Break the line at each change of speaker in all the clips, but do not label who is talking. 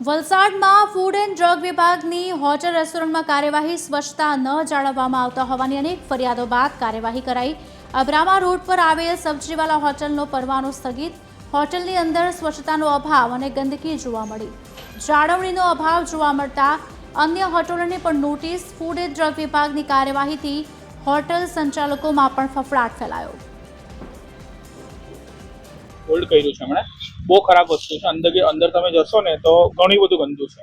વલસાડમાં food and drug વિભાગની hotel રેસ્ટોરન્ટમાં કાર્યવાહી સ્વચ્છતા ન જાળવવામાં આવતા હોવાની અનેક ફરિયાદો બાદ કાર્યવાહી કરાઈ। અબ્રામા રોડ પર આવેલ સબ્જીવાલા હોટલનો પરવાનો સ્થગિત। હોટલની અંદર સ્વચ્છતાનો અભાવ અને ગંદકી જોવા મળી। જાળવણીનો અભાવ જોવા મળતા અન્ય હોટલોને પણ નોટિસ। ફૂડ એન્ડ ડ્રગ વિભાગની કાર્યવાહીથી હોટલ સંચાલકોમાં પણ ફફડાટ ફેલાયો।
હોલ્ડ કર્યું છે એમણે। બહુ ખરાબ વસ્તુ છે। અંદર તમે જશો ને તો ઘણી બધું ગંદુ છે।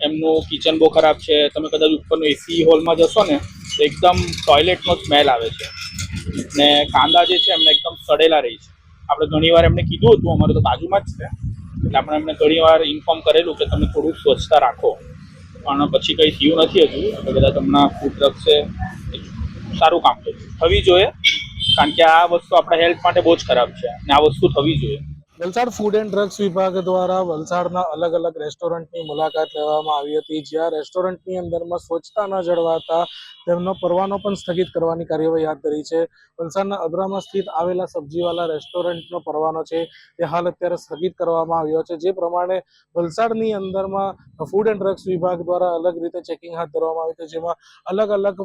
એમનું કિચન બહુ ખરાબ છે। તમે કદાચ ઉપરનું એસી હોલમાં જશો ને તો એકદમ ટોયલેટનો સ્મેલ આવે છે ને કાંદા જે છે એમને એકદમ સડેલા રહી છે। આપણે ઘણીવાર એમને કીધું હતું, અમારે તો બાજુમાં જ છે એટલે આપણે એમને ઘણીવાર ઇન્ફોર્મ કરેલું કે તમે થોડું સ્વચ્છતા રાખો, પણ પછી કંઈ થયું નથી હજુ। તો કદાચ હમણાં ફૂડ ટ્રક્સે સારું કામ કર્યું। થવી જોઈએ, કારણ કે આ વસ્તુ આપણા હેલ્થ માટે બહુ જ ખરાબ છે અને આ વસ્તુ થવી જોઈએ।
વલસાડ ફૂડ એન્ડ ડ્રગ્સ વિભાગ દ્વારા વલસાડના અલગ અલગ રેસ્ટોરન્ટની મુલાકાત લેવામાં આવી હતી, જ્યાં રેસ્ટોરન્ટની અંદરમાં સ્વચ્છતા ન જળવાતા તેમનો પરવાનો પણ સ્થગિત કરવાની કાર્યવાહી હાથ ધરી છે। વલસાડના અબ્રામા સ્થિત આવેલા સબ્જીવાલા રેસ્ટોરન્ટનો પરવાનો છે તે હાલ અત્યારે સ્થગિત કરવામાં આવ્યો છે। જે પ્રમાણે વલસાડની અંદરમાં ફૂડ એન્ડ ડ્રગ્સ વિભાગ દ્વારા અલગ રીતે ચેકિંગ હાથ ધરવામાં આવી હતી, જેમાં અલગ અલગ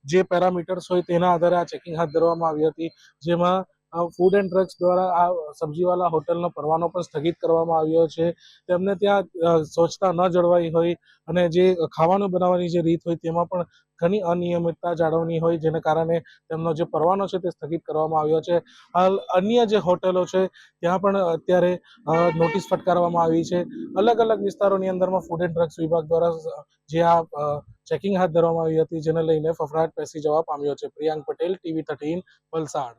જે પેરામીટર્સ હોય તેના આધારે આ ચેકિંગ હાથ ધરવામાં આવી હતી। જેમાં ફૂડ એન્ડ ડ્રગ્સ દ્વારા આ સબ્જીવાલા હોટલનો પરવાનો પણ સ્થગિત કરવામાં આવ્યો છે। તેમને ત્યાં સ્વચ્છતા ન જળવાઈ હોય અને જે ખાવાનું બનાવવાની જે રીત હોય તેમાં પણ ઘણી અનિયમિતતા જાળવણી હોય, જેને કારણે તેમનો જે પરવાનો છે તે સ્થગિત કરવામાં આવ્યો છે। હાલ અન્ય જે હોટલો છે ત્યાં પણ અત્યારે નોટિસ ફટકારવામાં આવી છે। અલગ અલગ વિસ્તારોની અંદરમાં ફૂડ એન્ડ ડ્રગ્સ વિભાગ દ્વારા જે આ ચેકિંગ હાથ ધરવામાં આવી હતી, જેને લઈને ફફડાટ પેસી જવા પામ્યો છે। પ્રિયાંક પટેલ, TV 13, વલસાડ।